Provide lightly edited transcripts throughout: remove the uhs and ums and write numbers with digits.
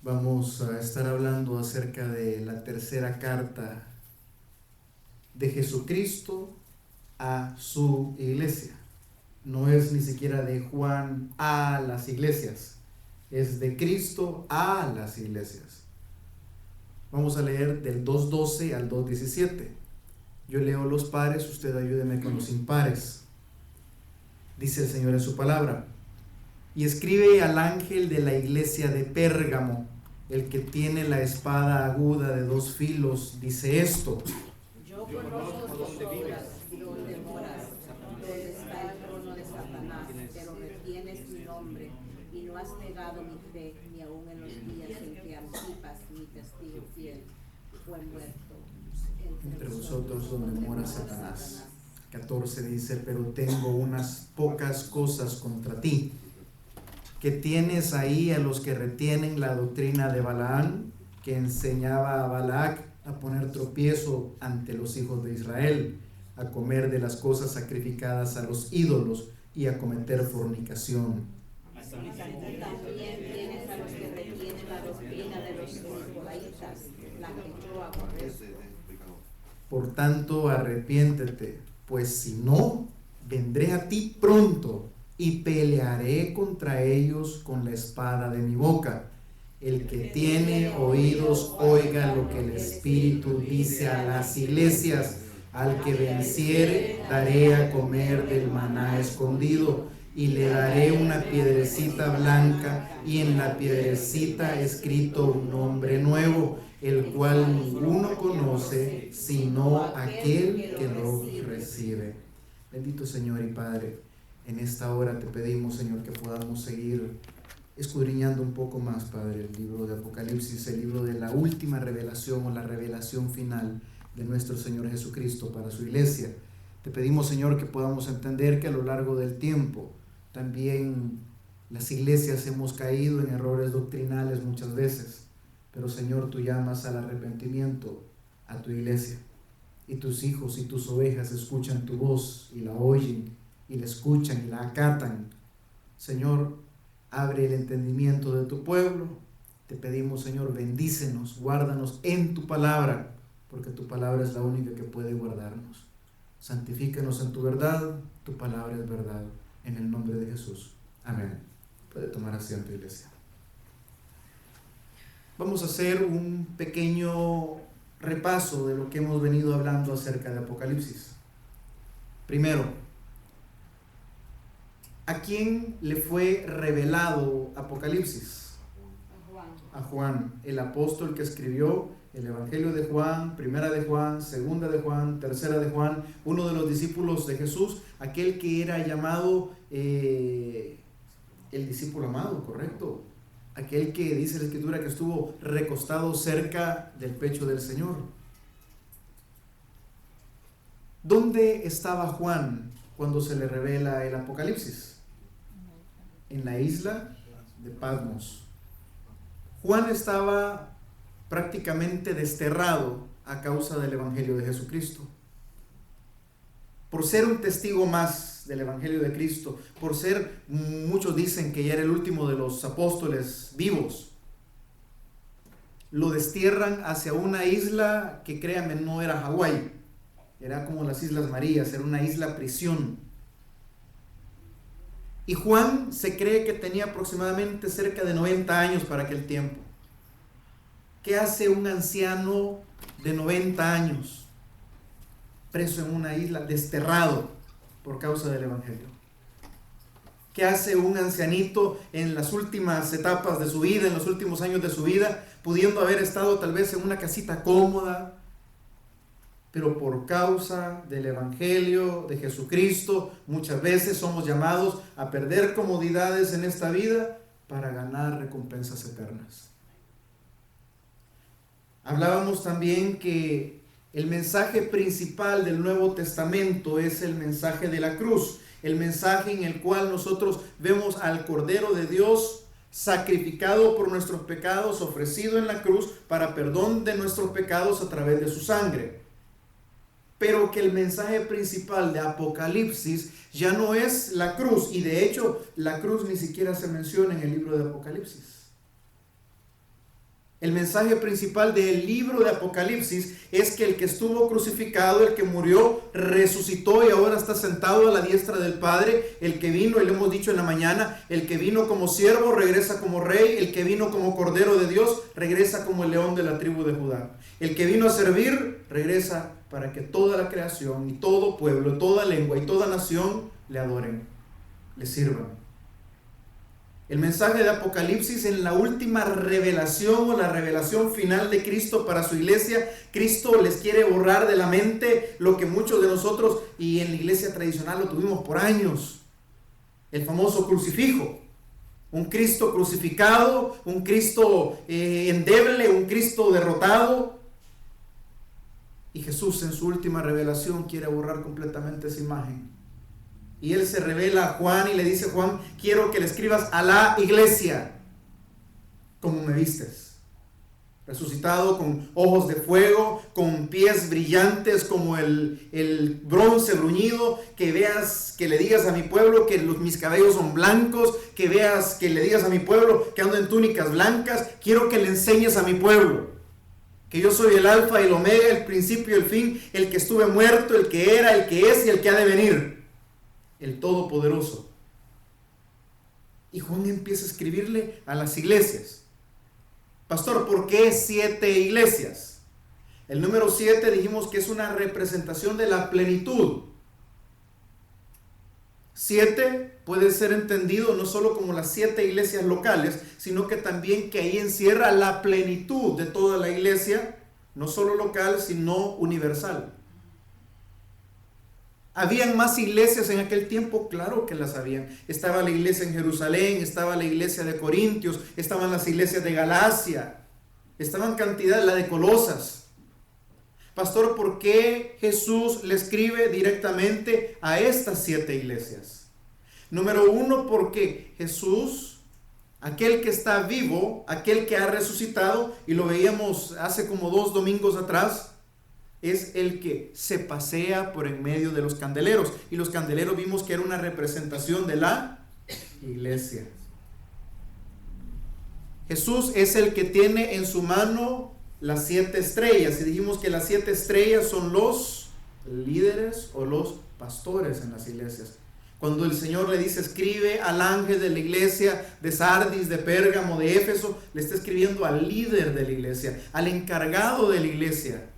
Vamos a estar hablando acerca de la tercera carta de Jesucristo a su iglesia. No es ni siquiera de Juan a las iglesias, es de Cristo a las iglesias. Vamos a leer del 2:12 al 2:17. Yo leo los pares, usted ayúdeme con los impares. Dice el Señor en su palabra: y escribe al ángel de la iglesia de Pérgamo, el que tiene la espada aguda de dos filos, dice esto: yo conozco tus obras y donde moras, donde está el trono de Satanás, pero retienes mi nombre y no has negado mi fe, ni aun en los días en que Antipas, mi testigo fiel, fue muerto entre vosotros donde mora Satanás. 14 dice: pero tengo unas pocas cosas contra ti, que tienes ahí a los que retienen la doctrina de Balaam, que enseñaba a Balac a poner tropiezo ante los hijos de Israel, a comer de las cosas sacrificadas a los ídolos y a cometer fornicación. También tienes a los que retienen la doctrina de los nicolaítas, la que yo aborrezco. Por tanto, arrepiéntete, pues si no, vendré a ti pronto y pelearé contra ellos con la espada de mi boca. El que tiene oídos, oiga lo que el Espíritu dice a las iglesias. Al que venciere, daré a comer del maná escondido, y le daré una piedrecita blanca, y en la piedrecita escrito un nombre nuevo, el cual ninguno conoce, sino aquel que lo recibe. Bendito Señor y Padre, en esta hora te pedimos, Señor, que podamos seguir escudriñando un poco más, Padre, el libro de Apocalipsis, el libro de la última revelación o la revelación final de nuestro Señor Jesucristo para su iglesia. Te pedimos, Señor, que podamos entender que a lo largo del tiempo también las iglesias hemos caído en errores doctrinales muchas veces, pero Señor, tú llamas al arrepentimiento a tu iglesia, y tus hijos y tus ovejas escuchan tu voz y la oyen y la escuchan y la acatan. Señor, abre el entendimiento de tu pueblo. Te pedimos, Señor, bendícenos, guárdanos en tu palabra, porque tu palabra es la única que puede guardarnos. Santifícanos en tu verdad, tu palabra es verdad. En el nombre de Jesús. Amén. Puede tomar asiento, iglesia. Vamos a hacer un pequeño repaso de lo que hemos venido hablando acerca de Apocalipsis. Primero, ¿a quién le fue revelado Apocalipsis? A Juan, el apóstol que escribió el Evangelio de Juan, Primera de Juan, Segunda de Juan, Tercera de Juan, uno de los discípulos de Jesús, aquel que era llamado el discípulo amado, correcto, aquel que dice la Escritura que estuvo recostado cerca del pecho del Señor. ¿Dónde estaba Juan cuando se le revela el Apocalipsis? En la isla de Patmos. Juan estaba prácticamente desterrado a causa del Evangelio de Jesucristo. Por ser un testigo más del Evangelio de Cristo, por ser, muchos dicen que ya era el último de los apóstoles vivos, lo destierran hacia una isla que, créanme, no era Hawái, era como las Islas Marías, era una isla prisión. Y Juan se cree que tenía aproximadamente cerca de 90 años para aquel tiempo. ¿Qué hace un anciano de 90 años preso en una isla, desterrado por causa del Evangelio? ¿Qué hace un ancianito en las últimas etapas de su vida, en los últimos años de su vida, pudiendo haber estado tal vez en una casita cómoda, pero por causa del Evangelio de Jesucristo, muchas veces somos llamados a perder comodidades en esta vida para ganar recompensas eternas? Hablábamos también que el mensaje principal del Nuevo Testamento es el mensaje de la cruz, el mensaje en el cual nosotros vemos al Cordero de Dios sacrificado por nuestros pecados, ofrecido en la cruz para perdón de nuestros pecados a través de su sangre. Pero que el mensaje principal de Apocalipsis ya no es la cruz, y de hecho la cruz ni siquiera se menciona en el libro de Apocalipsis. El mensaje principal del libro de Apocalipsis es que el que estuvo crucificado, el que murió, resucitó y ahora está sentado a la diestra del Padre. El que vino, y lo hemos dicho en la mañana, el que vino como siervo regresa como rey. El que vino como cordero de Dios regresa como el león de la tribu de Judá. El que vino a servir regresa para que toda la creación y todo pueblo, toda lengua y toda nación le adoren, le sirvan. El mensaje de Apocalipsis, en la última revelación o la revelación final de Cristo para su iglesia, Cristo les quiere borrar de la mente lo que muchos de nosotros, y en la iglesia tradicional lo tuvimos por años, el famoso crucifijo. Un Cristo crucificado, un Cristo endeble, un Cristo derrotado. Y Jesús en su última revelación quiere borrar completamente esa imagen. Y Él se revela a Juan y le dice: Juan, quiero que le escribas a la iglesia como me vistes, resucitado, con ojos de fuego, con pies brillantes como el bronce bruñido, que veas, que le digas a mi pueblo que mis cabellos son blancos, que veas, que le digas a mi pueblo que ando en túnicas blancas. Quiero que le enseñes a mi pueblo que yo soy el alfa y el omega, el principio y el fin, el que estuve muerto, el que era, el que es y el que ha de venir, el Todopoderoso. Y Juan empieza a escribirle a las iglesias. Pastor, ¿por qué 7 iglesias? El número 7 dijimos que es una representación de la plenitud. 7 puede ser entendido no solo como las 7 iglesias locales, sino que también que ahí encierra la plenitud de toda la iglesia, no solo local, sino universal. ¿Habían más iglesias en aquel tiempo? Claro que las habían. Estaba la iglesia en Jerusalén, estaba la iglesia de Corintios, estaban las iglesias de Galacia, estaban cantidad, la de Colosas. Pastor, ¿por qué Jesús le escribe directamente a estas 7 iglesias? Número 1, porque Jesús, aquel que está vivo, aquel que ha resucitado, y lo veíamos hace como 2 domingos atrás, es el que se pasea por en medio de los candeleros. Y los candeleros vimos que era una representación de la iglesia. Jesús es el que tiene en su mano las 7 estrellas. Y dijimos que las 7 estrellas son los líderes o los pastores en las iglesias. Cuando el Señor le dice: escribe al ángel de la iglesia de Sardis, de Pérgamo, de Éfeso, le está escribiendo al líder de la iglesia, al encargado de la iglesia.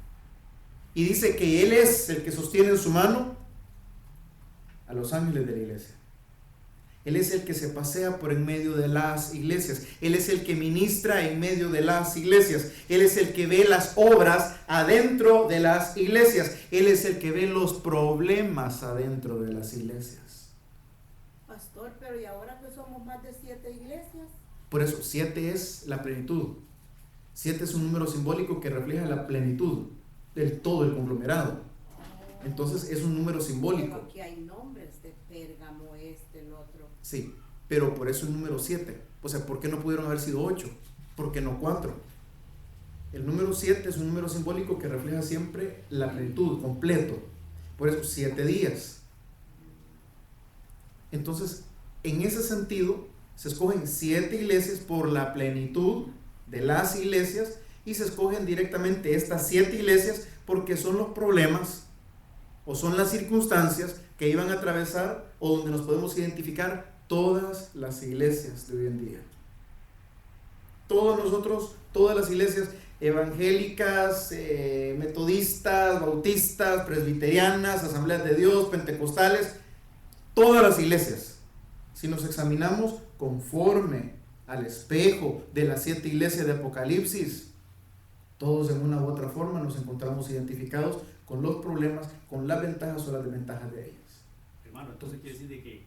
Y dice que Él es el que sostiene en su mano a los ángeles de la iglesia. Él es el que se pasea por en medio de las iglesias. Él es el que ministra en medio de las iglesias. Él es el que ve las obras adentro de las iglesias. Él es el que ve los problemas adentro de las iglesias. Pastor, pero ¿y ahora que somos más de 7 iglesias? Por eso, 7 es la plenitud. 7 es un número simbólico que refleja la plenitud del todo el conglomerado. Entonces es un número simbólico. Pero aquí hay nombres de Pérgamo, el otro. Sí, pero por eso el número 7. O sea, ¿por qué no pudieron haber sido 8? ¿Por qué no 4? El número 7 es un número simbólico que refleja siempre la plenitud, completo. Por eso 7 días. Entonces, en ese sentido, se escogen 7 iglesias por la plenitud de las iglesias, y se escogen directamente estas 7 iglesias porque son los problemas o son las circunstancias que iban a atravesar, o donde nos podemos identificar todas las iglesias de hoy en día. Todos nosotros, todas las iglesias evangélicas, metodistas, bautistas, presbiterianas, asambleas de Dios, pentecostales, todas las iglesias, si nos examinamos conforme al espejo de las 7 iglesias de Apocalipsis, todos en una u otra forma nos encontramos identificados con los problemas, con las ventajas o las desventajas de ellas. Hermano, entonces quiere decir de que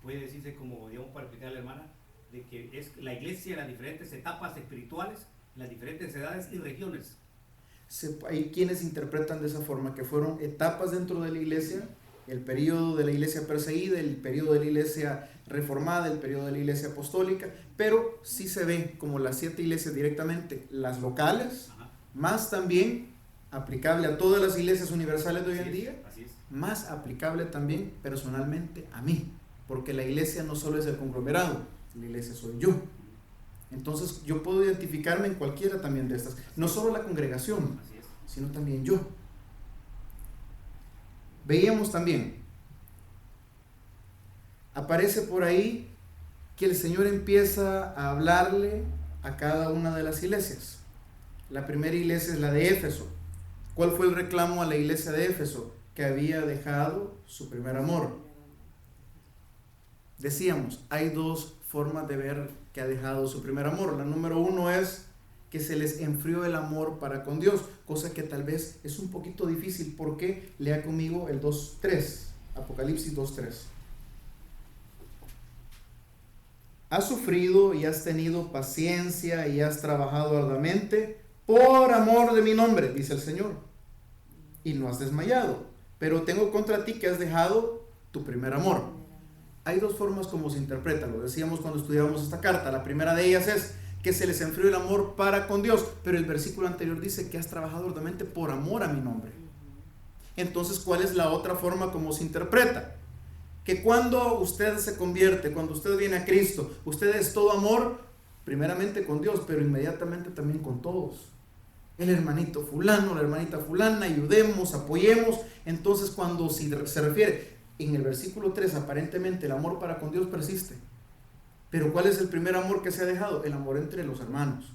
puede decirse, como digamos para explicar a la hermana, de que es la iglesia, las diferentes etapas espirituales, las diferentes edades y regiones. Hay quienes interpretan de esa forma, que fueron etapas dentro de la iglesia: el periodo de la iglesia perseguida, el periodo de la iglesia reformada, el periodo de la iglesia apostólica, pero sí se ven como las 7 iglesias directamente, las locales, más también aplicable a todas las iglesias universales de hoy en día, más aplicable también personalmente a mí, porque la iglesia no solo es el conglomerado, la iglesia soy yo. Entonces yo puedo identificarme en cualquiera también de estas. No solo la congregación, Así es. sino también yo. Veíamos también, aparece por ahí que el Señor empieza a hablarle a cada una de las iglesias. La primera iglesia es la de Éfeso. ¿Cuál fue el reclamo a la iglesia de Éfeso? Que había dejado su primer amor. Decíamos, hay dos formas de ver que ha dejado su primer amor. La número uno es que se les enfrió el amor para con Dios, cosa que tal vez es un poquito difícil. ¿Por qué? Lea conmigo el 2:3, Apocalipsis 2:3. Has sufrido y has tenido paciencia y has trabajado arduamente por amor de mi nombre, dice el Señor, y no has desmayado, pero tengo contra ti que has dejado tu primer amor. Hay dos formas como se interpreta, lo decíamos cuando estudiábamos esta carta. La primera de ellas es que se les enfrió el amor para con Dios, pero el versículo anterior dice que has trabajado arduamente por amor a mi nombre. Entonces, ¿cuál es la otra forma como se interpreta? Que cuando usted se convierte, cuando usted viene a Cristo, usted es todo amor, primeramente con Dios, pero inmediatamente también con todos. El hermanito fulano, la hermanita fulana, ayudemos, apoyemos. Entonces, cuando se refiere en el versículo 3, aparentemente el amor para con Dios persiste. Pero ¿cuál es el primer amor que se ha dejado? El amor entre los hermanos.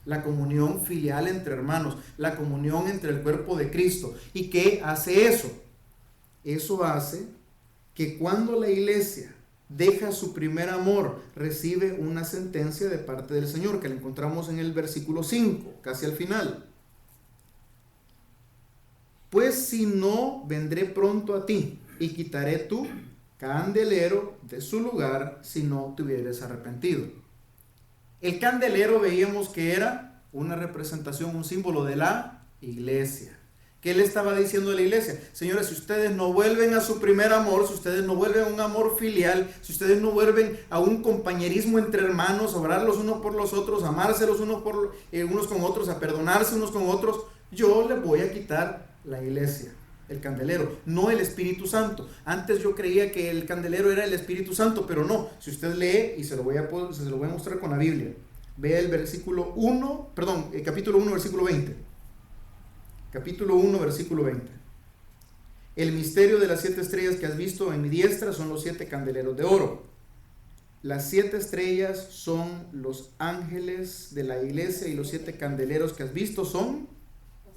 La comunión filial entre hermanos, la comunión entre el cuerpo de Cristo. ¿Y qué hace eso? Eso hace que cuando la iglesia deja su primer amor, recibe una sentencia de parte del Señor, que la encontramos en el versículo 5, casi al final. Pues si no, vendré pronto a ti y quitaré tu candelero de su lugar si no te hubieres arrepentido. El candelero veíamos que era una representación, un símbolo de la iglesia. ¿Qué le estaba diciendo a la iglesia? Señores, si ustedes no vuelven a su primer amor, si ustedes no vuelven a un amor filial, si ustedes no vuelven a un compañerismo entre hermanos, a orar los unos por los otros, a amarse los unos con otros, a perdonarse unos con otros, yo les voy a quitar la iglesia, el candelero, no el Espíritu Santo. Antes yo creía que el candelero era el Espíritu Santo, pero no. Si usted lee, y se lo voy a mostrar con la Biblia, vea el capítulo 1, versículo 20. Capítulo 1, versículo 20. El misterio de las 7 estrellas que has visto en mi diestra son los 7 candeleros de oro. Las 7 estrellas son los ángeles de la iglesia y los 7 candeleros que has visto son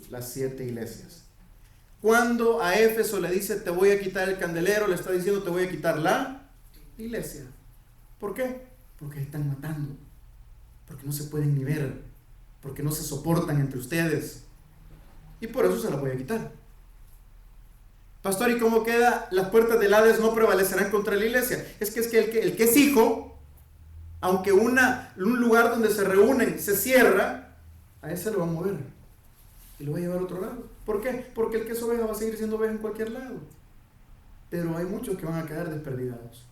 las 7 iglesias. Cuando a Éfeso le dice te voy a quitar el candelero, le está diciendo te voy a quitar la iglesia. ¿Por qué? Porque están matando, porque no se pueden ni ver, porque no se soportan entre ustedes. Y por eso se la voy a quitar. Pastor, ¿y cómo queda? Las puertas del Hades no prevalecerán contra la iglesia. Es que el que es hijo, aunque un lugar donde se reúnen se cierra, a ese lo va a mover y lo va a llevar a otro lado. ¿Por qué? Porque el que es oveja va a seguir siendo oveja en cualquier lado. Pero hay muchos que van a quedar desperdigados.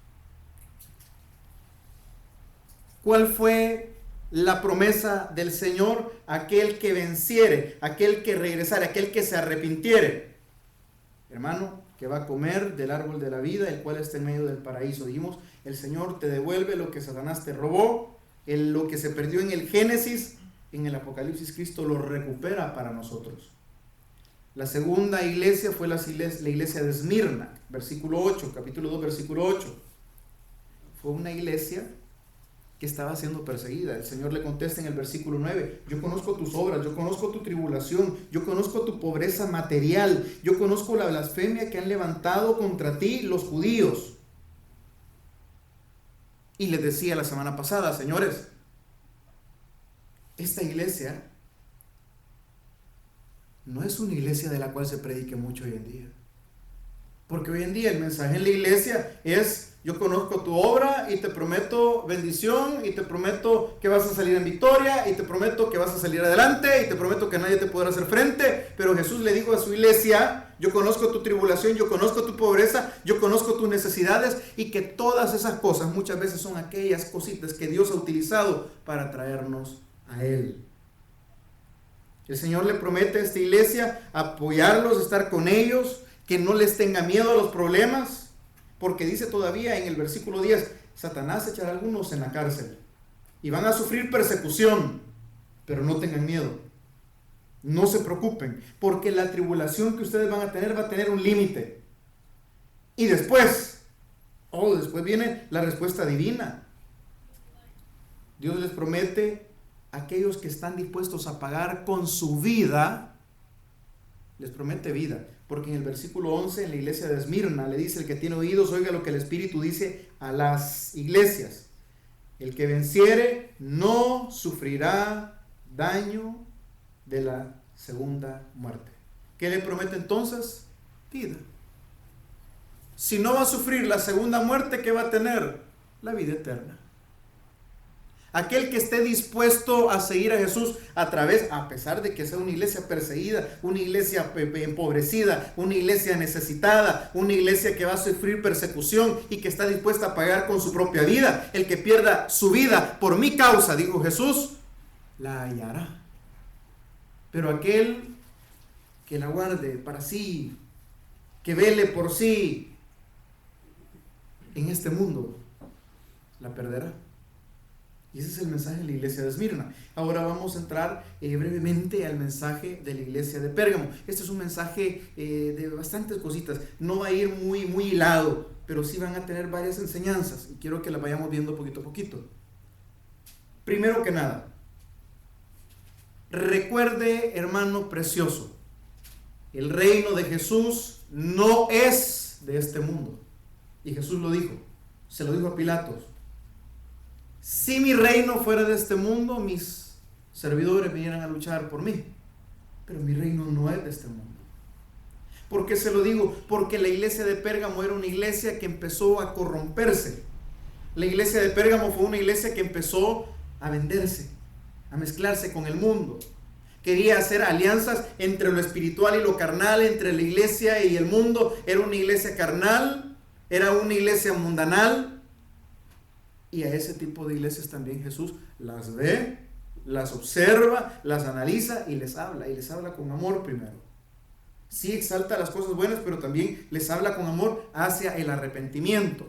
¿Cuál fue la promesa del Señor? Aquel que venciere, aquel que regresare, aquel que se arrepintiere, hermano, que va a comer del árbol de la vida, el cual está en medio del paraíso. Dijimos, el Señor te devuelve lo que Satanás te robó, lo que se perdió en el Génesis, en el Apocalipsis Cristo lo recupera para nosotros. La segunda iglesia fue la iglesia de Esmirna, versículo 8, capítulo 2, versículo 8. Fue una iglesia que estaba siendo perseguida. El Señor le contesta en el versículo 9, yo conozco tus obras, yo conozco tu tribulación, yo conozco tu pobreza material, yo conozco la blasfemia que han levantado contra ti los judíos. Y les decía la semana pasada, señores, esta iglesia no es una iglesia de la cual se predique mucho hoy en día. Porque hoy en día el mensaje en la iglesia es, yo conozco tu obra y te prometo bendición y te prometo que vas a salir en victoria y te prometo que vas a salir adelante y te prometo que nadie te podrá hacer frente. Pero Jesús le dijo a su iglesia, yo conozco tu tribulación, yo conozco tu pobreza, yo conozco tus necesidades, y que todas esas cosas muchas veces son aquellas cositas que Dios ha utilizado para traernos a Él. El Señor le promete a esta iglesia apoyarlos, estar con ellos, que no les tenga miedo a los problemas, porque dice todavía en el versículo 10, Satanás echará a algunos en la cárcel, y van a sufrir persecución, pero no tengan miedo. No se preocupen, porque la tribulación que ustedes van a tener va a tener un límite. Y después viene la respuesta divina. Dios les promete a aquellos que están dispuestos a pagar con su vida, les promete vida. Porque en el versículo 11, en la iglesia de Esmirna, le dice: el que tiene oídos, oiga lo que el Espíritu dice a las iglesias. El que venciere no sufrirá daño de la segunda muerte. ¿Qué le promete entonces? Vida. Si no va a sufrir la segunda muerte, ¿qué va a tener? La vida eterna. Aquel que esté dispuesto a seguir a Jesús a pesar de que sea una iglesia perseguida, una iglesia empobrecida, una iglesia necesitada, una iglesia que va a sufrir persecución y que está dispuesta a pagar con su propia vida, el que pierda su vida por mi causa, dijo Jesús, la hallará. Pero aquel que la guarde para sí, que vele por sí en este mundo, la perderá. Y ese es el mensaje de la iglesia de Esmirna. Ahora vamos a entrar brevemente al mensaje de la iglesia de Pérgamo. Este es un mensaje de bastantes cositas. No va a ir muy hilado, pero sí van a tener varias enseñanzas. Y quiero que las vayamos viendo poquito a poquito. Primero que nada, recuerde, hermano precioso, el reino de Jesús no es de este mundo. Y Jesús lo dijo, se lo dijo a Pilatos. Si mi reino fuera de este mundo, mis servidores vinieran a luchar por mí. Pero mi reino no es de este mundo. ¿Por qué se lo digo? Porque la iglesia de Pérgamo era una iglesia que empezó a corromperse. La iglesia de Pérgamo fue una iglesia que empezó a venderse, a mezclarse con el mundo. Quería hacer alianzas entre lo espiritual y lo carnal, entre la iglesia y el mundo. Era una iglesia carnal, era una iglesia mundanal. Y a ese tipo de iglesias también Jesús las ve, las observa, las analiza y les habla con amor primero. Sí exalta las cosas buenas, pero también les habla con amor hacia el arrepentimiento.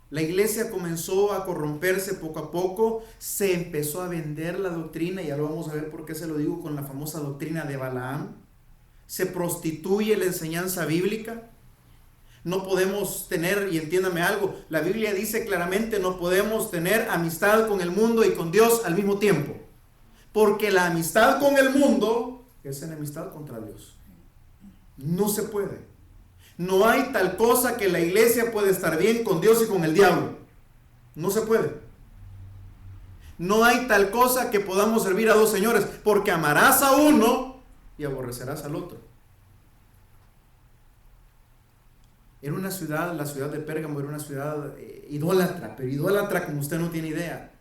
La iglesia comenzó a corromperse poco a poco, se empezó a vender la doctrina, y ya lo vamos a ver por qué se lo digo, con la famosa doctrina de Balaam. Se prostituye la enseñanza bíblica. No podemos tener, y entiéndame algo, la Biblia dice claramente, no podemos tener amistad con el mundo y con Dios al mismo tiempo. Porque la amistad con el mundo es enemistad contra Dios. No se puede. No hay tal cosa que la iglesia puede estar bien con Dios y con el diablo. No se puede. No hay tal cosa que podamos servir a dos señores, porque amarás a uno y aborrecerás al otro. Era una ciudad, la ciudad de Pérgamo era una ciudad idólatra, pero idólatra como usted no tiene idea.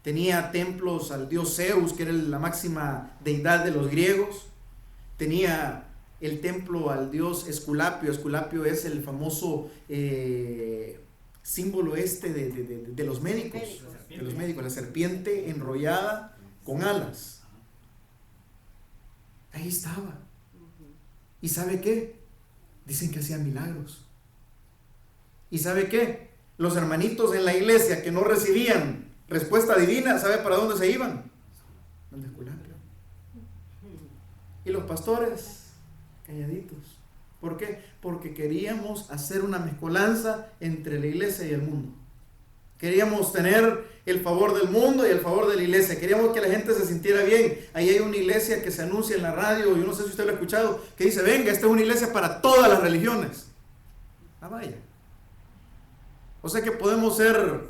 Tenía templos al dios Zeus, que era la máxima deidad de los griegos. Tenía el templo al dios Esculapio. Esculapio es el famoso símbolo de los médicos. De los médicos, la serpiente enrollada con alas. Ahí estaba. ¿Y sabe qué? Dicen que hacían milagros. ¿Y sabe qué? Los hermanitos en la iglesia que no recibían respuesta divina, ¿sabe para dónde se iban? Donde Esculapio. Y los pastores calladitos. ¿Por qué? Porque queríamos hacer una mezcolanza entre la iglesia y el mundo. Queríamos tener el favor del mundo y el favor de la iglesia. Queríamos que la gente se sintiera bien. Ahí hay una iglesia que se anuncia en la radio, yo no sé si usted lo ha escuchado, que dice: venga, esta es una iglesia para todas las religiones. Vaya. O sea que podemos ser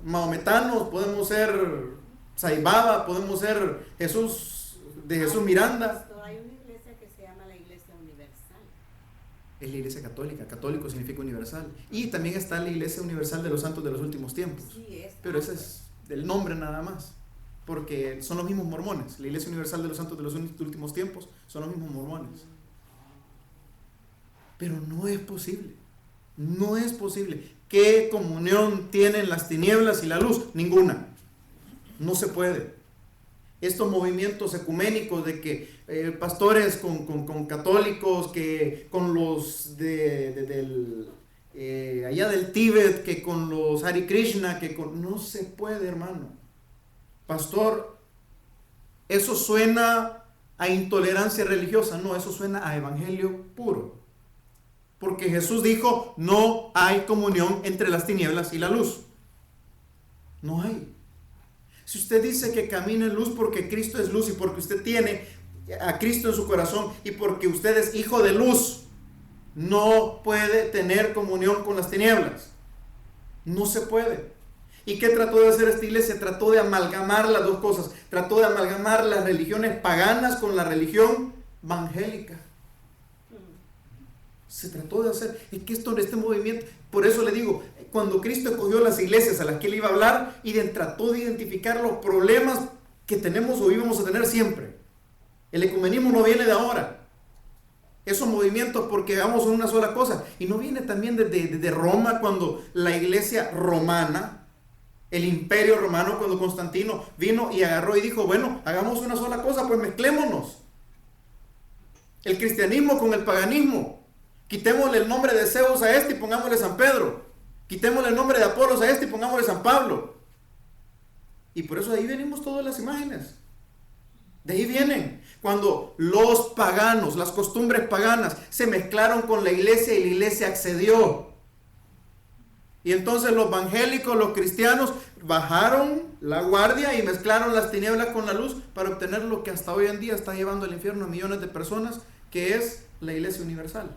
mahometanos, podemos ser Saibaba, podemos ser Jesús Miranda. Hay una iglesia que se llama la Iglesia Universal. Es la iglesia católica. Católico significa universal. Y también está la Iglesia Universal de los Santos de los Últimos Tiempos. Sí, pero ese es el nombre nada más. Porque son los mismos mormones. La Iglesia Universal de los Santos de los Últimos Tiempos son los mismos mormones. Pero no es posible. No es posible. ¿Qué comunión tienen las tinieblas y la luz? Ninguna. No se puede. Estos movimientos ecuménicos de que pastores con católicos, que con los del allá del Tíbet, que con los Hare Krishna, no se puede, hermano. Pastor, eso suena a intolerancia religiosa. No, eso suena a evangelio puro. Porque Jesús dijo, no hay comunión entre las tinieblas y la luz. No hay. Si usted dice que camina en luz porque Cristo es luz y porque usted tiene a Cristo en su corazón y porque usted es hijo de luz, no puede tener comunión con las tinieblas. No se puede. ¿Y qué trató de hacer esta iglesia? Trató de amalgamar las dos cosas. Trató de amalgamar las religiones paganas con la religión evangélica. Se trató de hacer. Es que este movimiento, por eso le digo, cuando Cristo escogió las iglesias a las que él iba a hablar, y trató de identificar los problemas que tenemos o íbamos a tener siempre. El ecumenismo no viene de ahora. Esos movimientos porque hagamos una sola cosa. Y no viene también de Roma, cuando la iglesia romana, el imperio romano, cuando Constantino vino y agarró y dijo, bueno, hagamos una sola cosa, pues mezclémonos. El cristianismo con el paganismo. Quitémosle el nombre de Zeus a este y pongámosle San Pedro. Quitémosle el nombre de Apolos a este y pongámosle San Pablo. Y por eso de ahí venimos todas las imágenes. De ahí vienen. Cuando los paganos, las costumbres paganas, se mezclaron con la iglesia y la iglesia accedió. Y entonces los evangélicos, los cristianos, bajaron la guardia y mezclaron las tinieblas con la luz para obtener lo que hasta hoy en día está llevando al infierno a millones de personas, que es la iglesia universal,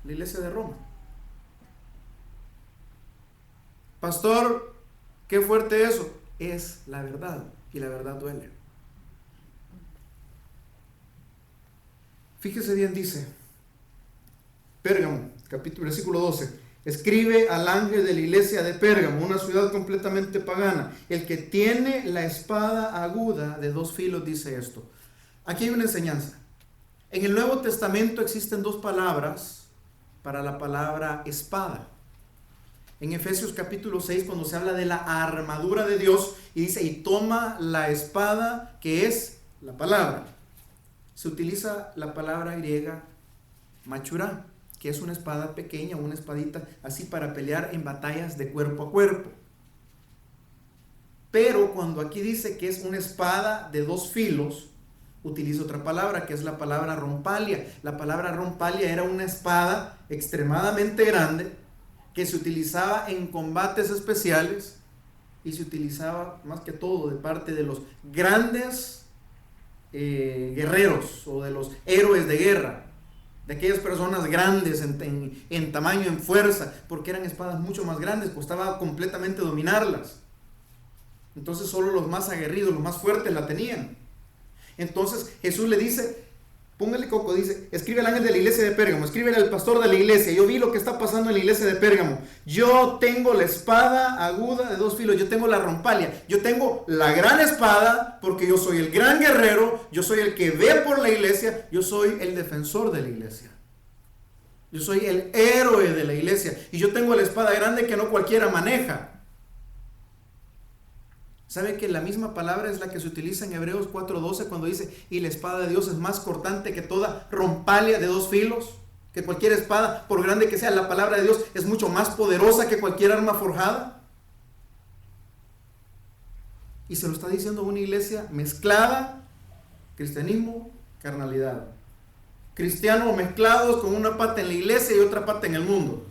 la iglesia de Roma. Pastor, qué fuerte eso. Es la verdad, y la verdad duele. Fíjese bien, dice Pérgamo, versículo 12. Escribe al ángel de la iglesia de Pérgamo, una ciudad completamente pagana. El que tiene la espada aguda de dos filos dice esto. Aquí hay una enseñanza. En el Nuevo Testamento existen dos palabras para la palabra espada. En Efesios capítulo 6, cuando se habla de la armadura de Dios, y dice, y toma la espada que es la palabra, se utiliza la palabra griega machurá, que es una espada pequeña, una espadita así para pelear en batallas de cuerpo a cuerpo. Pero cuando aquí dice que es una espada de dos filos, utiliza otra palabra, que es la palabra rompalia. La palabra rompalia era una espada extremadamente grande que se utilizaba en combates especiales y se utilizaba más que todo de parte de los grandes guerreros o de los héroes de guerra, de aquellas personas grandes en tamaño, en fuerza, porque eran espadas mucho más grandes, costaba completamente dominarlas. Entonces solo los más aguerridos, los más fuertes la tenían. Entonces Jesús le dice, póngale coco, dice, escribe al ángel de la iglesia de Pérgamo, escríbele al pastor de la iglesia, yo vi lo que está pasando en la iglesia de Pérgamo, yo tengo la espada aguda de dos filos, yo tengo la rompalia, yo tengo la gran espada, porque yo soy el gran guerrero, yo soy el que ve por la iglesia, yo soy el defensor de la iglesia, yo soy el héroe de la iglesia, y yo tengo la espada grande que no cualquiera maneja. ¿Sabe que la misma palabra es la que se utiliza en Hebreos 4:12 cuando dice, y la espada de Dios es más cortante que toda rompalia de dos filos? Que cualquier espada, por grande que sea, la palabra de Dios es mucho más poderosa que cualquier arma forjada. Y se lo está diciendo una iglesia mezclada, cristianismo, carnalidad. Cristianos mezclados con una pata en la iglesia y otra pata en el mundo.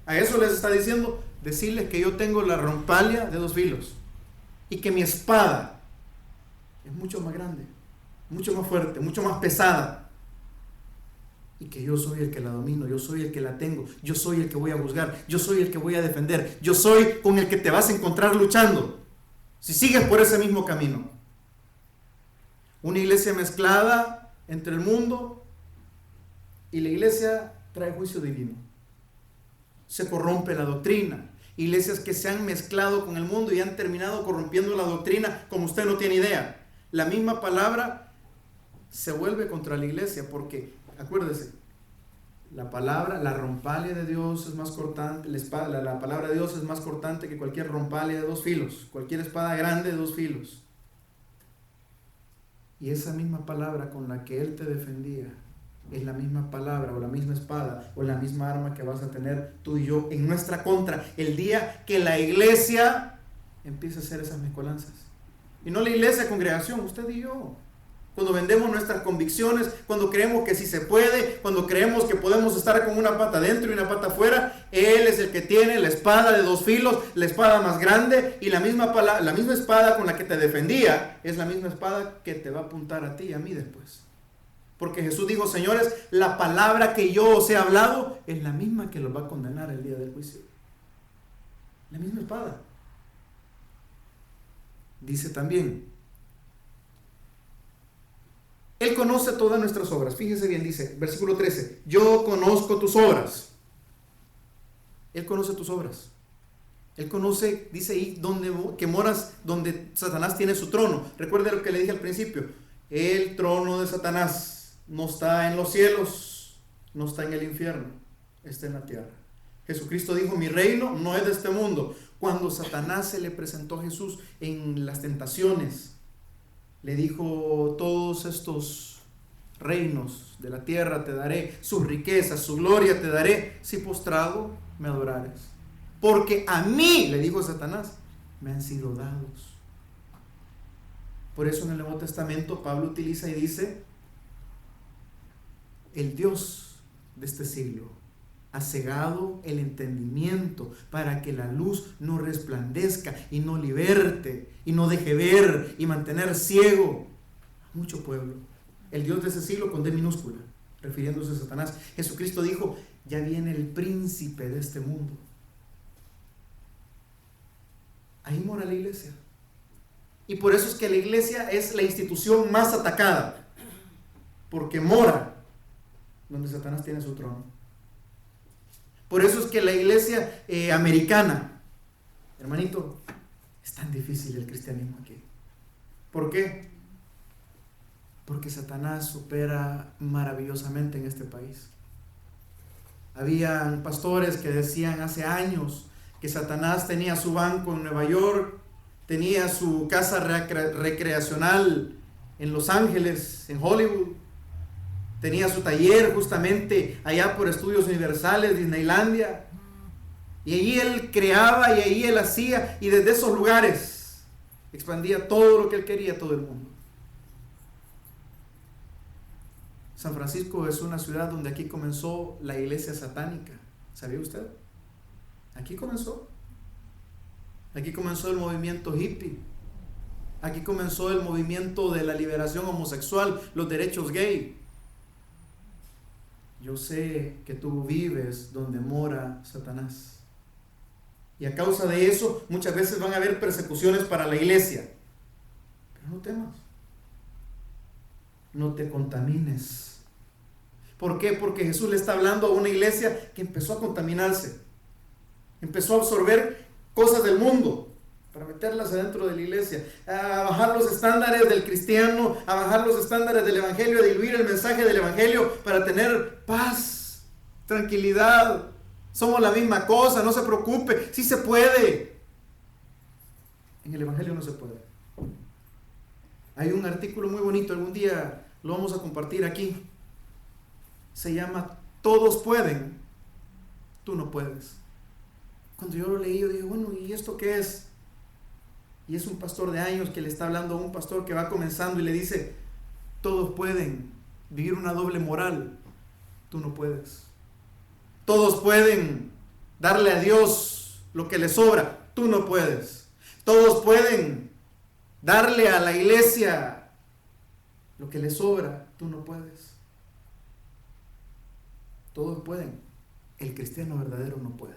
A eso les está diciendo, decirles que yo tengo la rompalia de dos filos y que mi espada es mucho más grande, mucho más fuerte, mucho más pesada, y que yo soy el que la domino, yo soy el que la tengo, yo soy el que voy a juzgar, yo soy el que voy a defender, yo soy con el que te vas a encontrar luchando si sigues por ese mismo camino. Una iglesia mezclada entre el mundo y la iglesia trae juicio divino. Se corrompe la doctrina. Iglesias que se han mezclado con el mundo y han terminado corrompiendo la doctrina como usted no tiene idea. La misma palabra se vuelve contra la iglesia porque, acuérdese, la palabra, la rompalia de Dios es más cortante, la palabra de Dios es más cortante que cualquier rompalia de dos filos, cualquier espada grande de dos filos. Y esa misma palabra con la que Él te defendía es la misma palabra o la misma espada o la misma arma que vas a tener tú y yo en nuestra contra el día que la iglesia empiece a hacer esas mezcolanzas. Y no la iglesia, congregación, usted y yo. Cuando vendemos nuestras convicciones, cuando creemos que sí se puede, cuando creemos que podemos estar con una pata dentro y una pata afuera, Él es el que tiene la espada de 2 filos, la espada más grande, y la misma espada con la que te defendía es la misma espada que te va a apuntar a ti y a mí después. Porque Jesús dijo, señores, la palabra que yo os he hablado es la misma que los va a condenar el día del juicio. La misma espada. Dice también, Él conoce todas nuestras obras. Fíjese bien, dice, versículo 13, yo conozco tus obras. Él conoce tus obras. Él conoce, dice ahí, que moras, donde Satanás tiene su trono. Recuerde lo que le dije al principio. El trono de Satanás no está en los cielos, no está en el infierno, está en la tierra. Jesucristo dijo, mi reino no es de este mundo. Cuando Satanás se le presentó a Jesús en las tentaciones, le dijo, todos estos reinos de la tierra te daré, sus riquezas, su gloria te daré, si postrado me adorares. Porque a mí, le dijo Satanás, me han sido dados. Por eso en el Nuevo Testamento Pablo utiliza y dice, el Dios de este siglo ha cegado el entendimiento para que la luz no resplandezca y no liberte y no deje ver y mantener ciego a mucho pueblo. El Dios de ese siglo con D minúscula, refiriéndose a Satanás. Jesucristo dijo, ya viene el príncipe de este mundo. Ahí mora la iglesia. Y por eso es que la iglesia es la institución más atacada, porque mora donde Satanás tiene su trono. Por eso es que la iglesia americana, hermanito, es tan difícil el cristianismo aquí. ¿Por qué? Porque Satanás opera maravillosamente en este país. Habían pastores que decían hace años que Satanás tenía su banco en Nueva York, tenía su casa recreacional en Los Ángeles, en Hollywood, tenía su taller justamente allá por Estudios Universales, Disneylandia, y allí él creaba y allí él hacía, y desde esos lugares expandía todo lo que él quería a todo el mundo. San Francisco es una ciudad donde aquí comenzó la iglesia satánica. ¿Sabía usted? Aquí comenzó. Aquí comenzó el movimiento hippie. Aquí comenzó el movimiento de la liberación homosexual, los derechos gay. Yo sé que tú vives donde mora Satanás. Y a causa de eso, muchas veces van a haber persecuciones para la iglesia. Pero no temas. No te contamines. ¿Por qué? Porque Jesús le está hablando a una iglesia que empezó a contaminarse. Empezó a absorber cosas del mundo para meterlas adentro de la iglesia, a bajar los estándares del cristiano, a bajar los estándares del evangelio, a diluir el mensaje del evangelio para tener paz, tranquilidad. Somos la misma cosa, no se preocupe, sí se puede. En el evangelio no se puede. Hay un artículo muy bonito, algún día lo vamos a compartir aquí. Se llama Todos pueden, tú no puedes. Cuando yo lo leí, yo dije, bueno, ¿y esto qué es? Y es un pastor de años que le está hablando a un pastor que va comenzando y le dice, todos pueden vivir una doble moral, tú no puedes. Todos pueden darle a Dios lo que le sobra, tú no puedes. Todos pueden darle a la iglesia lo que le sobra, tú no puedes. Todos pueden, el cristiano verdadero no puede.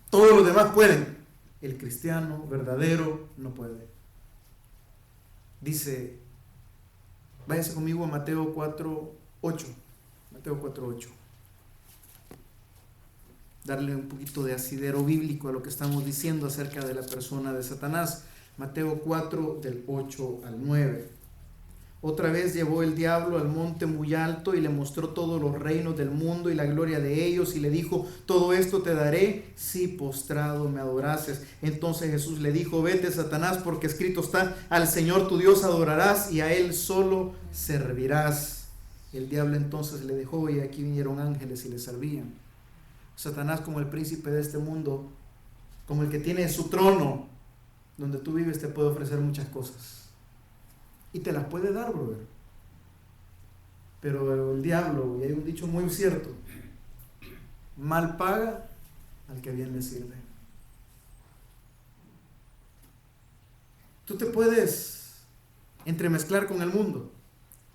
Todos los demás pueden, el cristiano verdadero no puede. Dice, váyase conmigo a Mateo 4:8. Mateo 4:8. Darle un poquito de asidero bíblico a lo que estamos diciendo acerca de la persona de Satanás. Mateo 4, del 8 al 9. Otra vez llevó el diablo al monte muy alto y le mostró todos los reinos del mundo y la gloria de ellos y le dijo, todo esto te daré si postrado me adorases. Entonces Jesús le dijo, vete Satanás, porque escrito está, al Señor tu Dios adorarás y a Él solo servirás. El diablo entonces le dejó y aquí vinieron ángeles y le servían. Satanás, como el príncipe de este mundo, como el que tiene su trono donde tú vives, te puede ofrecer muchas cosas y te las puede dar, brother. Pero el diablo, y hay un dicho muy cierto, mal paga al que bien le sirve. Tú te puedes entremezclar con el mundo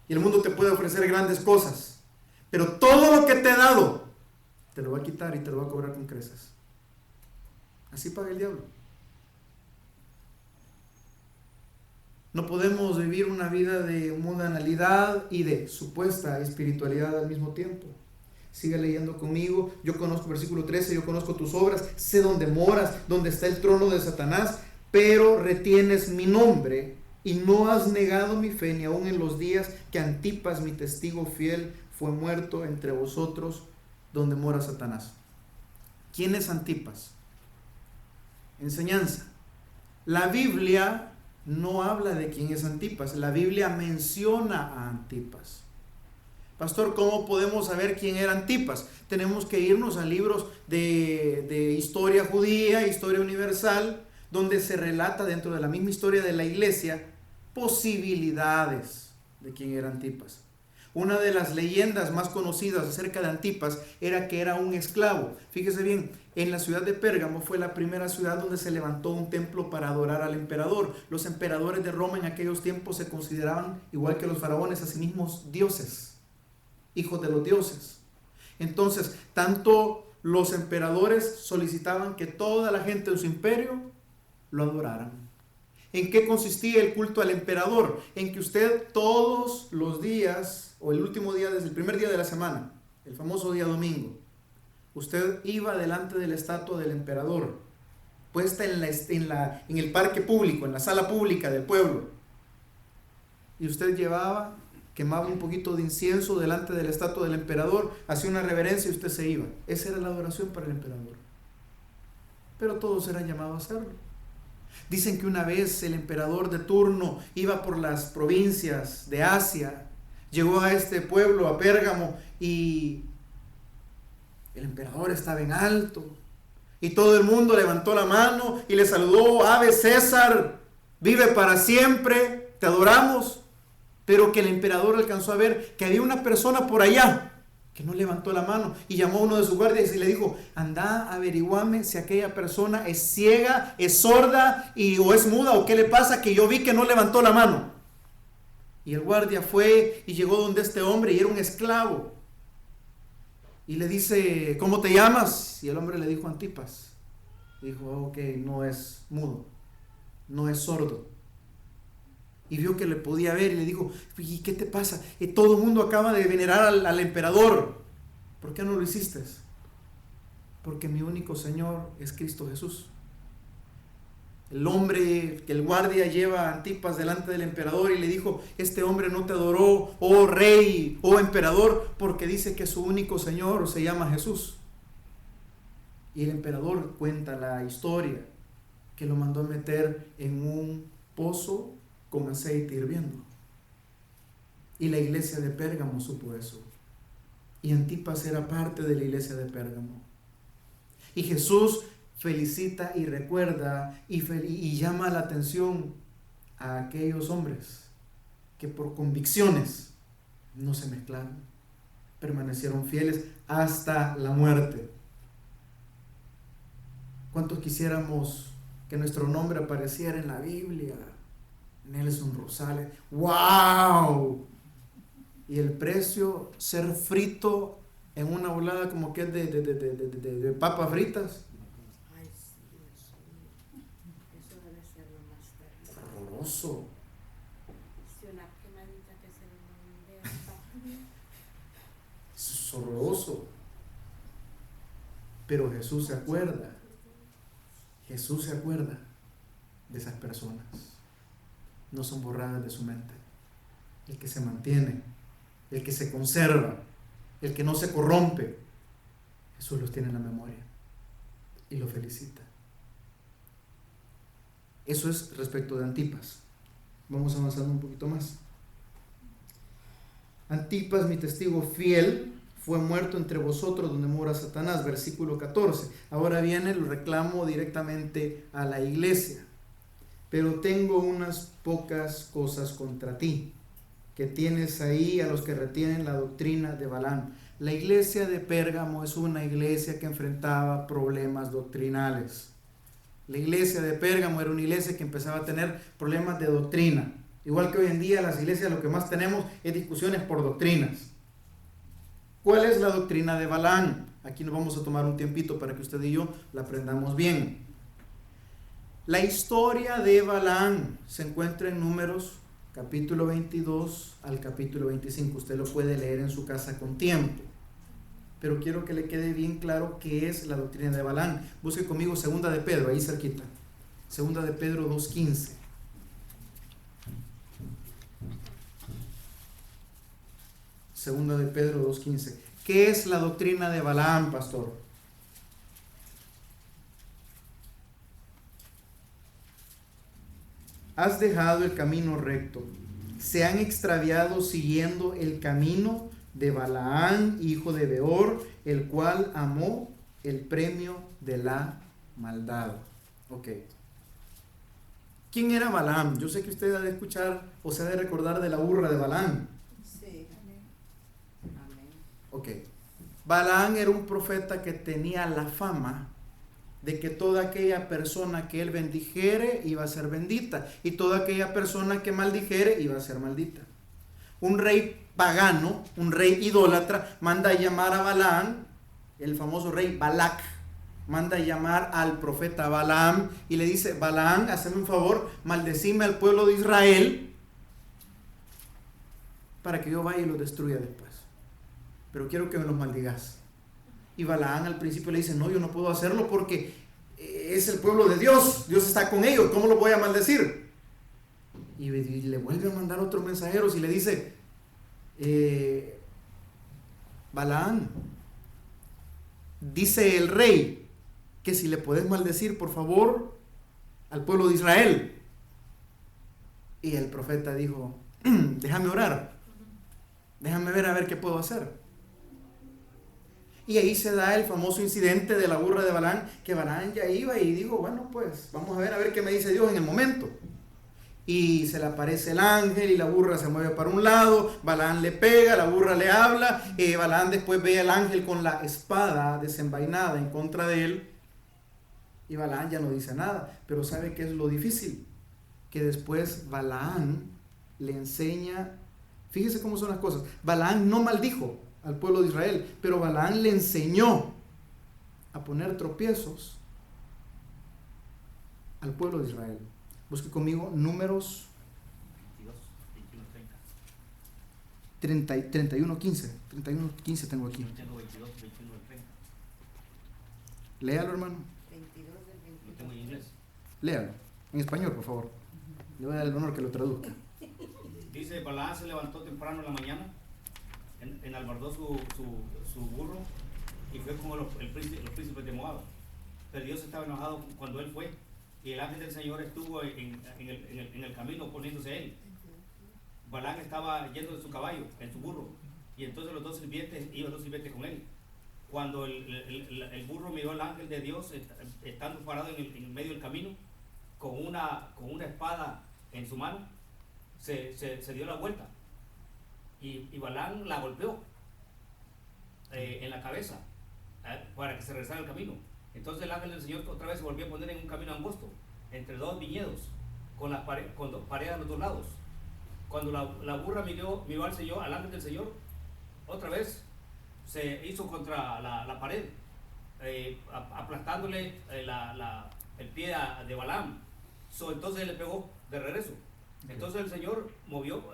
y el mundo te puede ofrecer grandes cosas, pero todo lo que te he dado te lo va a quitar y te lo va a cobrar con creces. Así paga el diablo. No podemos vivir una vida de mundanalidad y de supuesta espiritualidad al mismo tiempo. Sigue leyendo conmigo. Yo conozco, versículo 13, yo conozco tus obras, sé dónde moras, dónde está el trono de Satanás, pero retienes mi nombre y no has negado mi fe ni aun en los días que Antipas, mi testigo fiel, fue muerto entre vosotros, donde mora Satanás. ¿Quién es Antipas? Enseñanza. La Biblia no habla de quién es Antipas. La Biblia menciona a Antipas. Pastor, ¿cómo podemos saber quién era Antipas? Tenemos que irnos a libros de historia judía, historia universal, donde se relata dentro de la misma historia de la iglesia posibilidades de quién era Antipas. Una de las leyendas más conocidas acerca de Antipas era que era un esclavo. Fíjese bien, en la ciudad de Pérgamo fue la primera ciudad donde se levantó un templo para adorar al emperador. Los emperadores de Roma en aquellos tiempos se consideraban, igual que los faraones, a sí mismos dioses, hijos de los dioses. Entonces, tanto los emperadores solicitaban que toda la gente de su imperio lo adoraran. ¿En qué consistía el culto al emperador? En que usted todos los días, o el último día, desde el primer día de la semana, el famoso día domingo, usted iba delante de la estatua del emperador, puesta en el parque público, en la sala pública del pueblo, y usted quemaba un poquito de incienso delante de la estatua del emperador, hacía una reverencia y usted se iba. Esa era la adoración para el emperador. Pero todos eran llamados a hacerlo. Dicen que una vez el emperador de turno iba por las provincias de Asia, llegó a este pueblo, a Pérgamo, y el emperador estaba en alto, y todo el mundo levantó la mano y le saludó: Ave César, vive para siempre, te adoramos. Pero que el emperador alcanzó a ver que había una persona por allá que no levantó la mano, y llamó a uno de sus guardias y le dijo: anda, averiguame si aquella persona es ciega, es sorda o es muda, o qué le pasa, que yo vi que no levantó la mano. Y el guardia fue y llegó donde este hombre, y era un esclavo, y le dice: ¿cómo te llamas? Y el hombre le dijo: Antipas. Dijo: ok, no es mudo, no es sordo. Y vio que le podía ver y le dijo: ¿y qué te pasa? Todo el mundo acaba de venerar al emperador. ¿Por qué no lo hiciste? Porque mi único Señor es Cristo Jesús. El hombre, que el guardia lleva a Antipas delante del emperador y le dijo: este hombre no te adoró, oh rey, oh emperador, porque dice que su único Señor se llama Jesús. Y el emperador cuenta la historia, que lo mandó a meter en un pozo con aceite hirviendo. Y la iglesia de Pérgamo supo eso. Y Antipas era parte de la iglesia de Pérgamo. Y Jesús felicita y recuerda y llama la atención a aquellos hombres que por convicciones no se mezclaron, permanecieron fieles hasta la muerte. ¿Cuántos quisiéramos que nuestro nombre apareciera en la Biblia? Nelson Rosales, ¡wow! Y el precio, ser frito en una volada como que es de papas fritas. Ay, sí, eso debe ser lo más terrible. Horroroso. Si una quemadita que se le mande. Eso es horroroso. Pero Jesús se acuerda. Jesús se acuerda de esas personas. No son borradas de su mente. El que se mantiene, el que se conserva, el que no se corrompe, Jesús los tiene en la memoria y lo felicita. Eso es respecto de Antipas. Vamos avanzando un poquito más. Antipas, mi testigo fiel, fue muerto entre vosotros donde mora Satanás, versículo 14. Ahora viene el reclamo directamente a la iglesia. Pero tengo unas pocas cosas contra ti, que tienes ahí a los que retienen la doctrina de Balaam. La iglesia de Pérgamo es una iglesia que enfrentaba problemas doctrinales. La iglesia de Pérgamo era una iglesia que empezaba a tener problemas de doctrina. Igual que hoy en día las iglesias lo que más tenemos es discusiones por doctrinas. ¿Cuál es la doctrina de Balaam? Aquí nos vamos a tomar un tiempito para que usted y yo la aprendamos bien. La historia de Balaam se encuentra en Números capítulo 22 al capítulo 25. Usted lo puede leer en su casa con tiempo. Pero quiero que le quede bien claro qué es la doctrina de Balaam. Busque conmigo segunda de Pedro, ahí cerquita. Segunda de Pedro 2:15. Segunda de Pedro 2:15. ¿Qué es la doctrina de Balaam, pastor? Has dejado el camino recto. Se han extraviado siguiendo el camino de Balaam, hijo de Beor, el cual amó el premio de la maldad. Ok. ¿Quién era Balaam? Yo sé que usted ha de escuchar o se ha de recordar de la burra de Balaam. Sí. Amén. Ok. Balaam era un profeta que tenía la fama de que toda aquella persona que él bendijere iba a ser bendita, y toda aquella persona que maldijere iba a ser maldita. Un rey pagano, un rey idólatra, manda a llamar a Balaam, el famoso rey Balac, manda a llamar al profeta Balaam y le dice: Balaam, hazme un favor, maldecime al pueblo de Israel para que yo vaya y los destruya después, pero quiero que me los maldigas. Y Balaam al principio le dice: no, yo no puedo hacerlo porque es el pueblo de Dios, Dios está con ellos, ¿cómo lo voy a maldecir? Y le vuelve a mandar otros mensajeros y le dice: Balaam, dice el rey que si le puedes maldecir, por favor, al pueblo de Israel. Y el profeta dijo: déjame orar, déjame ver a ver qué puedo hacer. Y ahí se da el famoso incidente de la burra de Balaam, que Balaam ya iba y dijo: bueno, pues vamos a ver qué me dice Dios en el momento. Y se le aparece el ángel y la burra se mueve para un lado, Balaam le pega, la burra le habla, Balaam después ve al ángel con la espada desenvainada en contra de él, y Balaam ya no dice nada. Pero ¿sabe qué es lo difícil? Que después Balaam le enseña, fíjese cómo son las cosas, Balaam no maldijo al pueblo de Israel, pero Balaam le enseñó a poner tropiezos al pueblo de Israel. Busque conmigo Números 31:15. 31:15 tengo aquí. Tengo 22, 21, 30. Léalo, hermano. 22 del 22. Lo tengo en inglés. Léalo. En español, por favor. Le voy a dar el honor que lo traduzca. Dice: Balaam se levantó temprano en la mañana, enalbardó su burro y fue como los príncipes de Moab. Pero Dios estaba enojado cuando él fue, y el ángel del Señor estuvo en el camino poniéndose él. Balaam estaba yendo en su caballo, en su burro, y entonces iban dos sirvientes con él. Cuando el burro miró al ángel de Dios estando parado en medio del camino con una espada en su mano, se dio la vuelta y Balaam la golpeó en la cabeza para que se regresara al camino. Entonces el ángel del Señor otra vez se volvió a poner en un camino angosto entre dos viñedos con dos paredes a los dos lados. Cuando la burra miró al ángel del Señor, otra vez se hizo contra la pared, aplastándole el pie de Balaam. Entonces él le pegó de regreso. Entonces el Señor movió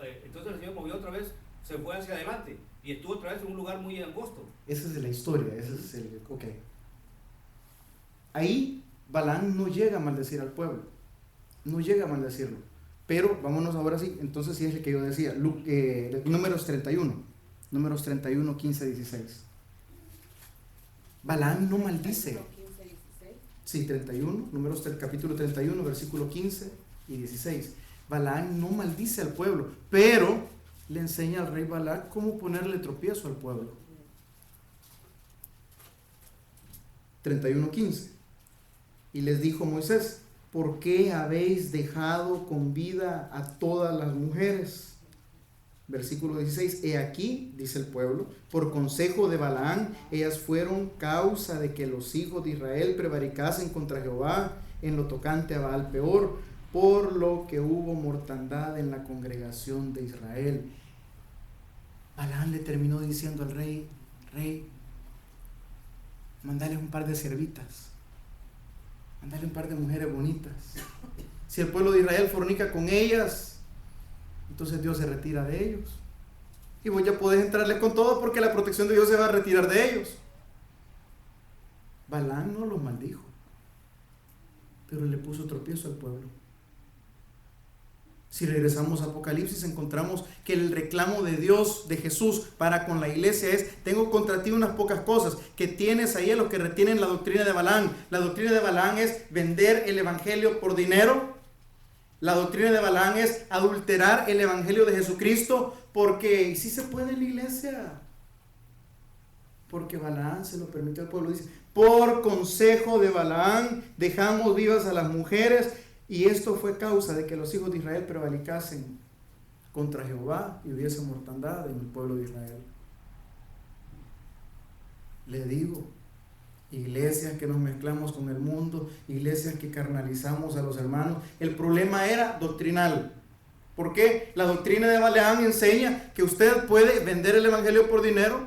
otra vez, se fue hacia adelante y estuvo otra vez en un lugar muy angosto. Esa es la historia, ok. Ahí Balaam no llega a maldecir al pueblo, no llega a maldecirlo. Pero vámonos ahora sí, entonces sí es el que yo decía, Números 31, 15, 16. Balaam no maldice. 15, 16. Sí, 31, capítulo 31, versículo 15 y 16. Balaam no maldice al pueblo, pero le enseña al rey Balac cómo ponerle tropiezo al pueblo. 31:15. Y les dijo Moisés: ¿por qué habéis dejado con vida a todas las mujeres? Versículo 16. He aquí, dice el pueblo, por consejo de Balaán, ellas fueron causa de que los hijos de Israel prevaricasen contra Jehová en lo tocante a Baal Peor, por lo que hubo mortandad en la congregación de Israel. Balaán le terminó diciendo al rey: rey, mandale un par de siervitas, mandale un par de mujeres bonitas. Si el pueblo de Israel fornica con ellas, entonces Dios se retira de ellos. Y vos ya podés entrarles con todo, porque la protección de Dios se va a retirar de ellos. Balaam no los maldijo, pero le puso tropiezo al pueblo. Si regresamos a Apocalipsis, encontramos que el reclamo de Dios, de Jesús para con la iglesia es: tengo contra ti unas pocas cosas, que tienes ahí a los que retienen la doctrina de Balaam. La doctrina de Balaam es vender el evangelio por dinero. La doctrina de Balaam es adulterar el evangelio de Jesucristo, porque sí se puede en la iglesia, porque Balaam se lo permitió al pueblo. Dice: por consejo de Balaam dejamos vivas a las mujeres, y esto fue causa de que los hijos de Israel prevaricasen contra Jehová y hubiese mortandad en el pueblo de Israel. Le digo, iglesias que nos mezclamos con el mundo, iglesias que carnalizamos a los hermanos, el problema era doctrinal. ¿Por qué? La doctrina de Balaam enseña que usted puede vender el evangelio por dinero,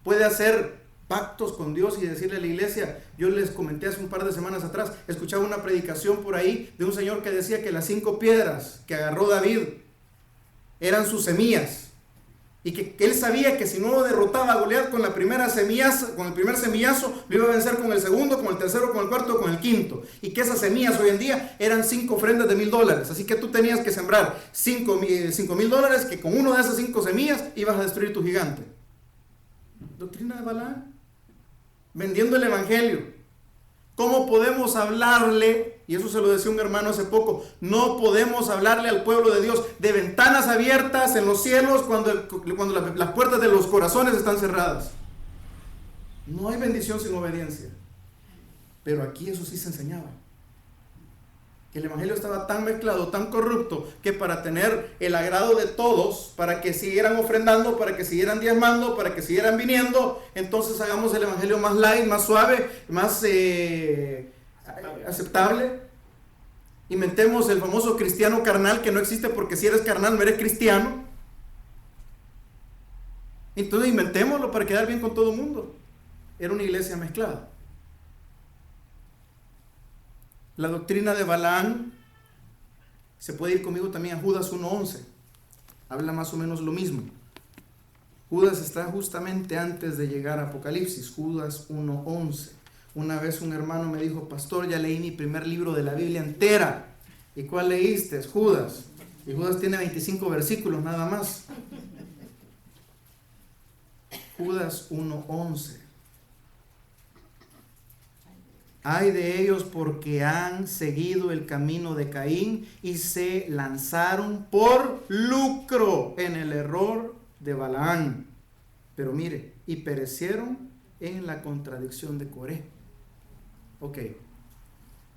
puede hacer pactos con Dios y decirle a la iglesia. Yo les comenté hace un par de semanas atrás, escuchaba una predicación por ahí de un señor que decía que las 5 piedras que agarró David eran sus semillas, y que él sabía que si no derrotaba a Goliat con la primera semillazo, con el primer semillazo, lo iba a vencer con el segundo, con el tercero, con el cuarto, con el quinto, y que esas semillas hoy en día eran 5 ofrendas de $1,000. Así que tú tenías que sembrar $5,000, que con uno de esas 5 semillas ibas a destruir tu gigante. Doctrina de Balaam, vendiendo el evangelio. ¿Cómo podemos hablarle? Y eso se lo decía un hermano hace poco: no podemos hablarle al pueblo de Dios de ventanas abiertas en los cielos cuando las puertas de los corazones están cerradas. No hay bendición sin obediencia. Pero aquí eso sí se enseñaba, que el evangelio estaba tan mezclado, tan corrupto, que para tener el agrado de todos, para que siguieran ofrendando, para que siguieran diezmando, para que siguieran viniendo, entonces hagamos el evangelio más light, más suave, más aceptable. Inventemos el famoso cristiano carnal, que no existe, porque si eres carnal no eres cristiano. Entonces inventémoslo para quedar bien con todo el mundo. Era una iglesia mezclada. La doctrina de Balaam, se puede ir conmigo también a Judas 1:11, habla más o menos lo mismo. Judas está justamente antes de llegar a Apocalipsis. Judas 1:11. Una vez un hermano me dijo: pastor, ya leí mi primer libro de la Biblia entera. ¿Y cuál leíste? Judas. Y Judas tiene 25 versículos nada más. Judas 1:11. Ay de ellos, porque han seguido el camino de Caín y se lanzaron por lucro en el error de Balaam. Pero mire, y perecieron en la contradicción de Coré. Ok.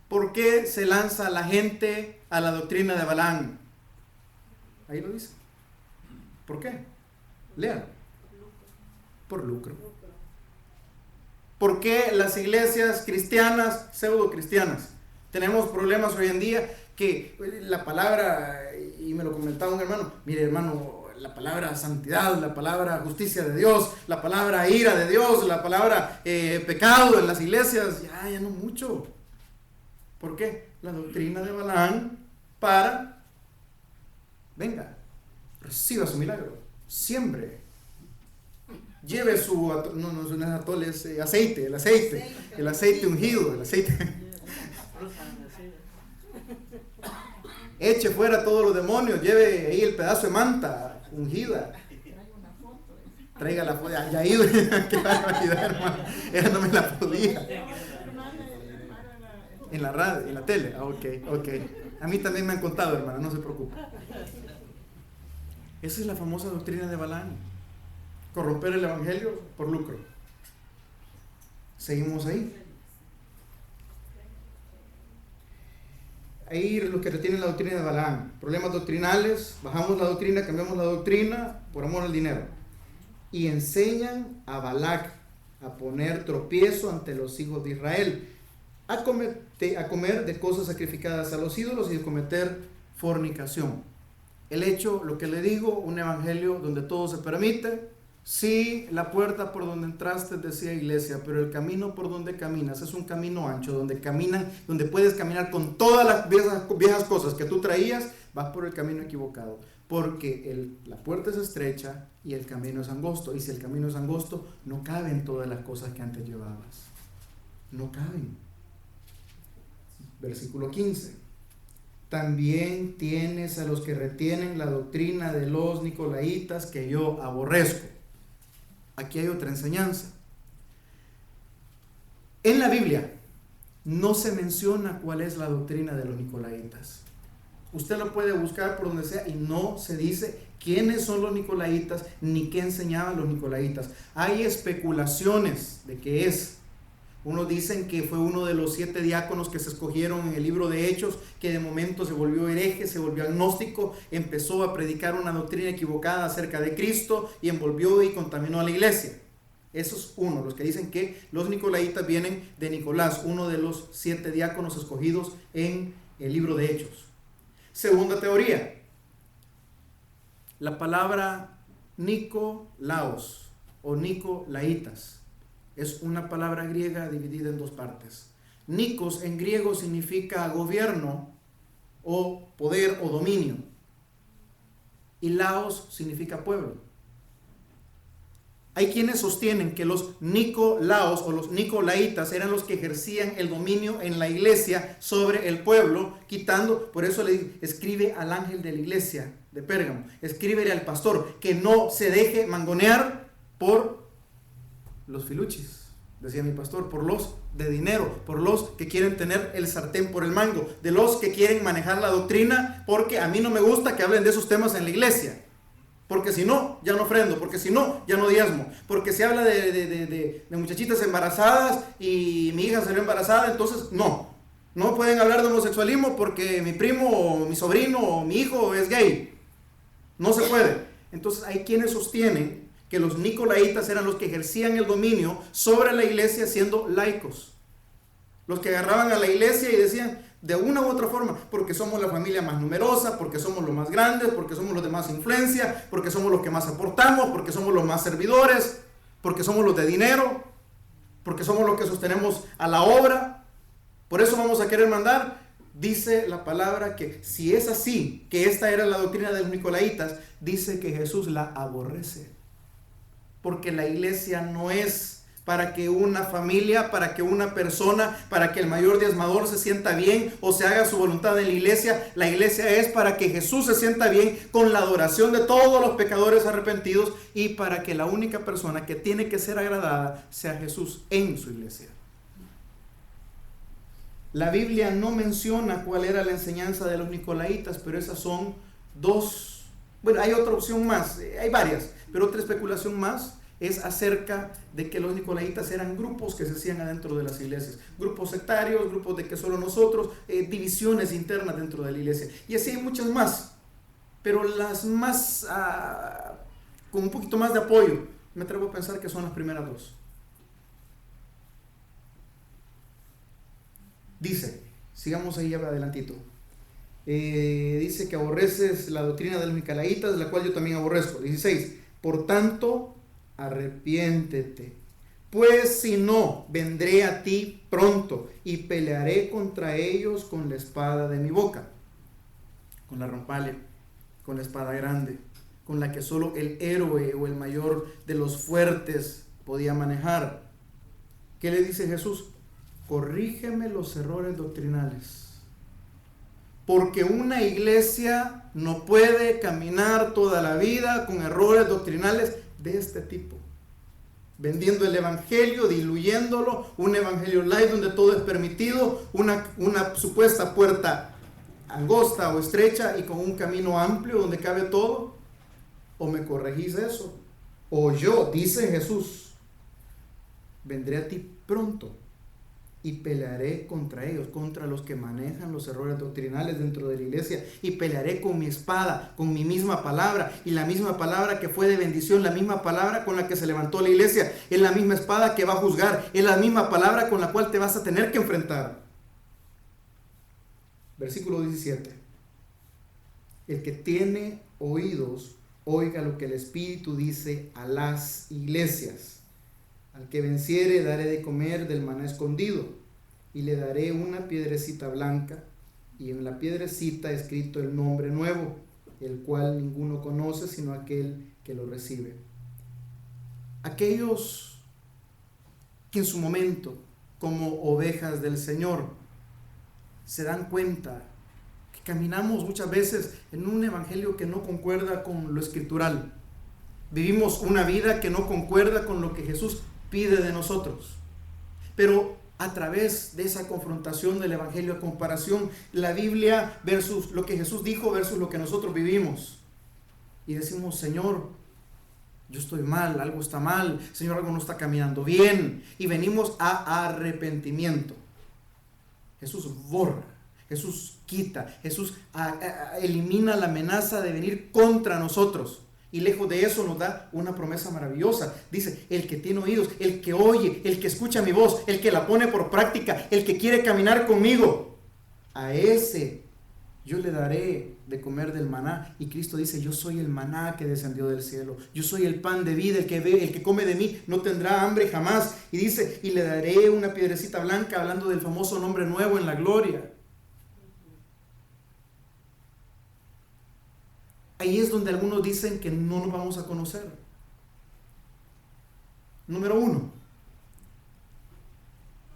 ¿Por qué se lanza la gente a la doctrina de Balaam? Ahí lo dice. ¿Por qué? Lean. Por lucro. ¿Por qué las iglesias cristianas, pseudo cristianas, tenemos problemas hoy en día? Que la palabra, y me lo comentaba un hermano: mire hermano, la palabra santidad, la palabra justicia de Dios, la palabra ira de Dios, la palabra pecado en las iglesias, ya no mucho. ¿Por qué? La doctrina de Balaam para: venga, reciba su milagro, siembre. Lleve su, no es atole, es aceite, el aceite ungido, el aceite. Eche fuera todos los demonios, lleve ahí el pedazo de manta ungida. Traiga la foto, ya ha ido, qué barbaridad, hermano. Ella no me la podía. En la radio, en la tele, ok. A mí también me han contado, hermano, no se preocupe. Esa es la famosa doctrina de Balaam. Corromper el evangelio por lucro. Seguimos ahí. Ahí los que retienen la doctrina de Balaam. Problemas doctrinales, bajamos la doctrina, cambiamos la doctrina por amor al dinero. Y enseñan a Balac a poner tropiezo ante los hijos de Israel, a comer de cosas sacrificadas a los ídolos y a cometer fornicación. El hecho, lo que le digo, un evangelio donde todo se permite. Sí, la puerta por donde entraste decía iglesia, pero el camino por donde caminas es un camino ancho, donde puedes caminar con todas las viejas cosas que tú traías, vas por el camino equivocado, porque la puerta es estrecha y el camino es angosto, y si el camino es angosto, no caben todas las cosas que antes llevabas, no caben. Versículo 15. También tienes a los que retienen la doctrina de los nicolaitas, que yo aborrezco. Aquí hay otra enseñanza. En la Biblia no se menciona cuál es la doctrina de los nicolaitas. Usted lo puede buscar por donde sea y no se dice quiénes son los nicolaitas ni qué enseñaban los nicolaitas. Hay especulaciones de qué es. Unos dicen que fue uno de los 7 diáconos que se escogieron en el libro de Hechos, que de momento se volvió hereje, se volvió agnóstico, empezó a predicar una doctrina equivocada acerca de Cristo y envolvió y contaminó a la iglesia. Eso es uno, los que dicen que los nicolaitas vienen de Nicolás, uno de los 7 diáconos escogidos en el libro de Hechos. Segunda teoría, la palabra Nicolaos o Nicolaitas es una palabra griega dividida en 2 partes. Nikos en griego significa gobierno o poder o dominio, y laos significa pueblo. Hay quienes sostienen que los Nicolaos o los Nicolaitas eran los que ejercían el dominio en la iglesia sobre el pueblo, quitando, por eso le digo, escribe al ángel de la iglesia de Pérgamo, escríbele al pastor que no se deje mangonear por los filuchis, decía mi pastor, por los de dinero, por los que quieren tener el sartén por el mango, de los que quieren manejar la doctrina, porque a mí no me gusta que hablen de esos temas en la iglesia, porque si no, ya no ofrendo, porque si no, ya no diezmo, porque se habla de muchachitas embarazadas y mi hija salió embarazada, entonces no pueden hablar de homosexualismo porque mi primo o mi sobrino o mi hijo es gay, no se puede. Entonces hay quienes sostienen que los nicolaitas eran los que ejercían el dominio sobre la iglesia siendo laicos, los que agarraban a la iglesia y decían de una u otra forma, porque somos la familia más numerosa, porque somos los más grandes, porque somos los de más influencia, porque somos los que más aportamos, porque somos los más servidores, porque somos los de dinero, porque somos los que sostenemos a la obra, por eso vamos a querer mandar. Dice la palabra que si es así, que esta era la doctrina de los nicolaitas, dice que Jesús la aborrece. Porque la iglesia no es para que una familia, para que una persona, para que el mayor diezmador se sienta bien o se haga su voluntad en la iglesia. La iglesia es para que Jesús se sienta bien con la adoración de todos los pecadores arrepentidos y para que la única persona que tiene que ser agradada sea Jesús en su iglesia. La Biblia no menciona cuál era la enseñanza de los nicolaitas, pero esas son 2. Bueno, hay otra opción más, hay varias, pero otra especulación más es acerca de que los nicolaitas eran grupos que se hacían adentro de las iglesias, grupos sectarios, grupos de que solo nosotros, divisiones internas dentro de la iglesia, y así hay muchas más, pero las más, con un poquito más de apoyo, me atrevo a pensar que son las primeras 2. Dice, sigamos ahí adelantito. Dice que aborreces la doctrina de los nicolaitas, la cual yo también aborrezco. 16. Por tanto, arrepiéntete, pues si no, vendré a ti pronto y pelearé contra ellos con la espada de mi boca, con la rompale, con la espada grande, con la que solo el héroe o el mayor de los fuertes podía manejar. ¿Qué le dice Jesús? Corrígeme los errores doctrinales. Porque una iglesia no puede caminar toda la vida con errores doctrinales de este tipo. Vendiendo el evangelio, diluyéndolo, un evangelio light donde todo es permitido, una supuesta puerta angosta o estrecha y con un camino amplio donde cabe todo. o me corregís eso, o yo, dice Jesús, vendré a ti pronto y pelearé contra ellos, contra los que manejan los errores doctrinales dentro de la iglesia, y pelearé con mi espada, con mi misma palabra, y la misma palabra que fue de bendición, la misma palabra con la que se levantó la iglesia, es la misma espada que va a juzgar, es la misma palabra con la cual te vas a tener que enfrentar. Versículo 17. El que tiene oídos, oiga lo que el Espíritu dice a las iglesias. Al que venciere daré de comer del maná escondido, y le daré una piedrecita blanca, y en la piedrecita escrito el nombre nuevo, el cual ninguno conoce sino aquel que lo recibe. Aquellos que en su momento, como ovejas del Señor, se dan cuenta que caminamos muchas veces en un evangelio que no concuerda con lo escritural. Vivimos una vida que no concuerda con lo que Jesús pide de nosotros. Pero a través de esa confrontación del evangelio, a comparación, la Biblia versus lo que Jesús dijo versus lo que nosotros vivimos. Y decimos, Señor, yo estoy mal, algo está mal, Señor, algo no está caminando bien. Y venimos a arrepentimiento. Jesús borra, Jesús quita, Jesús elimina la amenaza de venir contra nosotros. Y lejos de eso nos da una promesa maravillosa. Dice, el que tiene oídos, el que oye, el que escucha mi voz, el que la pone por práctica, el que quiere caminar conmigo, a ese yo le daré de comer del maná. Y Cristo dice, yo soy el maná que descendió del cielo. Yo soy el pan de vida, el que come de mí no tendrá hambre jamás. Y dice, y le daré una piedrecita blanca, hablando del famoso nombre nuevo en la gloria. Ahí es donde algunos dicen que no nos vamos a conocer. Número 1.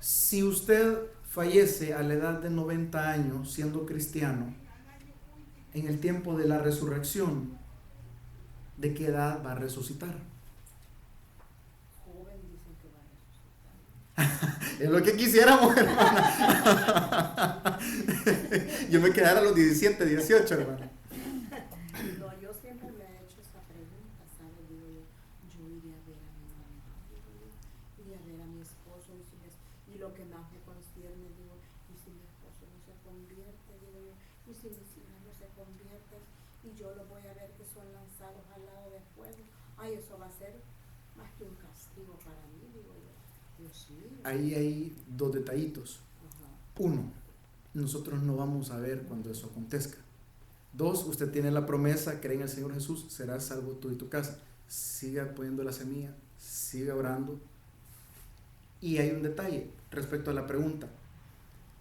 Si usted fallece a la edad de 90 años siendo cristiano, en el tiempo de la resurrección, ¿de qué edad va a resucitar? Joven, dicen que va a resucitar. Es lo que quisiéramos, hermana. Yo me quedara a los 17, 18, hermana. No, yo siempre me he hecho esa pregunta, ¿sabes? Digo yo iré a ver a mi mamá, digo yo, iré a ver a mi esposo, y lo que más me concierne, digo, y si mi esposo no se convierte, digo yo, y si mis hijas no se convierten, y yo lo voy a ver que son lanzados al lado del fuego, ay, eso va a ser más que un castigo para mí, digo yo, Dios mío. Ahí hay dos detallitos. Ajá. 1, nosotros no vamos a ver cuando eso acontezca. 2, usted tiene la promesa, cree en el Señor Jesús, serás salvo tú y tu casa. Siga poniendo la semilla, siga orando. Y hay un detalle respecto a la pregunta.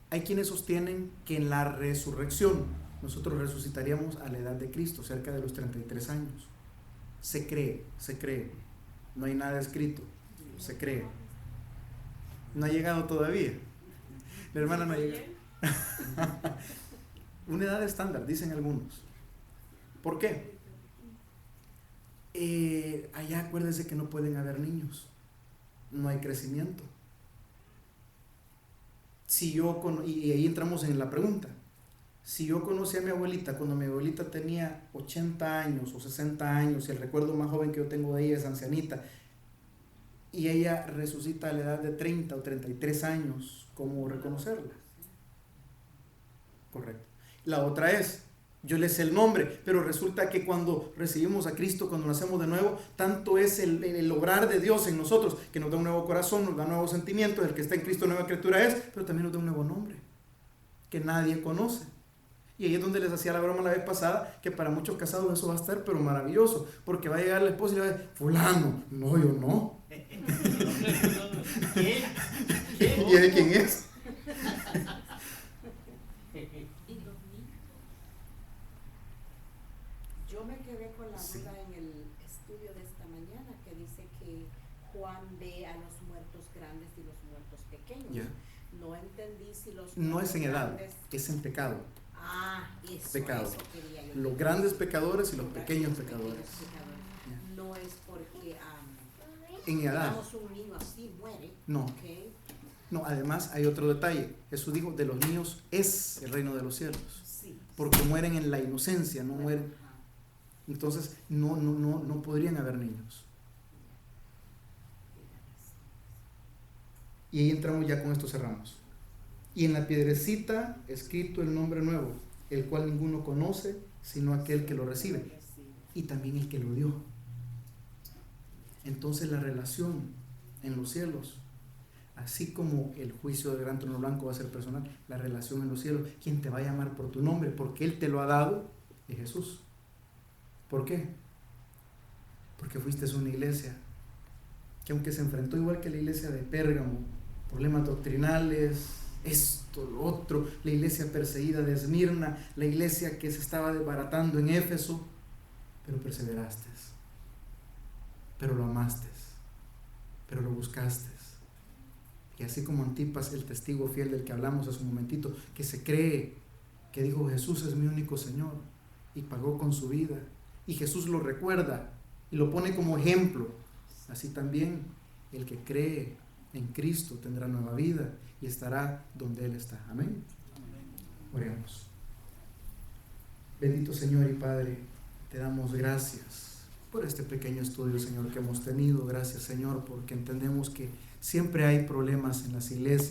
Hay quienes sostienen que en la resurrección nosotros resucitaríamos a la edad de Cristo, cerca de los 33 años. Se cree. No hay nada escrito, se cree. No ha llegado todavía. La hermana no ha llegado. Una edad estándar, dicen algunos. ¿Por qué? Allá acuérdense que no pueden haber niños. No hay crecimiento. Y ahí entramos en la pregunta. Si yo conocí a mi abuelita cuando mi abuelita tenía 80 años o 60 años, y el recuerdo más joven que yo tengo de ella es ancianita, y ella resucita a la edad de 30 o 33 años, ¿cómo reconocerla? Correcto. La otra es, yo le sé el nombre, pero resulta que cuando recibimos a Cristo, cuando nacemos de nuevo, tanto es el obrar de Dios en nosotros, que nos da un nuevo corazón, nos da nuevos sentimientos, el que está en Cristo nueva criatura es, pero también nos da un nuevo nombre, que nadie conoce. Y ahí es donde les hacía la broma la vez pasada, que para muchos casados eso va a estar, pero maravilloso, porque va a llegar la esposa y le va a decir, fulano, no, yo no. ¿Y de quién es? Yo me quedé con la duda en el estudio de esta mañana que dice que Juan ve a los muertos grandes y los muertos pequeños. Yeah. No entendí si los No es en edad, grandes... es en pecado. Eso, pecado. Eso quería yo. Los grandes pecadores y los pequeños pecadores. Yeah. No es porque En edad. digamos, un niño así muere. No. Okay. No, además hay otro detalle. Jesús dijo, de los niños es el reino de los cielos. Sí. Porque mueren en la inocencia, no mueren. Entonces no podrían haber niños. Y ahí entramos, ya con esto cerramos. Y en la piedrecita escrito el nombre nuevo, el cual ninguno conoce sino aquel que lo recibe y también el que lo dio. Entonces la relación en los cielos, así como el juicio del gran trono blanco va a ser personal, la relación en los cielos, quien te va a llamar por tu nombre porque Él te lo ha dado, es Jesús. ¿Por qué? Porque fuiste a una iglesia que, aunque se enfrentó igual que la iglesia de Pérgamo, problemas doctrinales, esto, lo otro, la iglesia perseguida de Esmirna, la iglesia que se estaba desbaratando en Éfeso, pero perseveraste, pero lo amaste, pero lo buscaste. Y así como Antipas, el testigo fiel del que hablamos hace un momentito, que se cree que dijo: Jesús es mi único Señor, y pagó con su vida, y Jesús lo recuerda y lo pone como ejemplo, así también el que cree en Cristo tendrá nueva vida y estará donde Él está. Amén. Oremos. Bendito Señor y Padre, te damos gracias por este pequeño estudio, Señor, que hemos tenido. Gracias, Señor, porque entendemos que siempre hay problemas en las iglesias.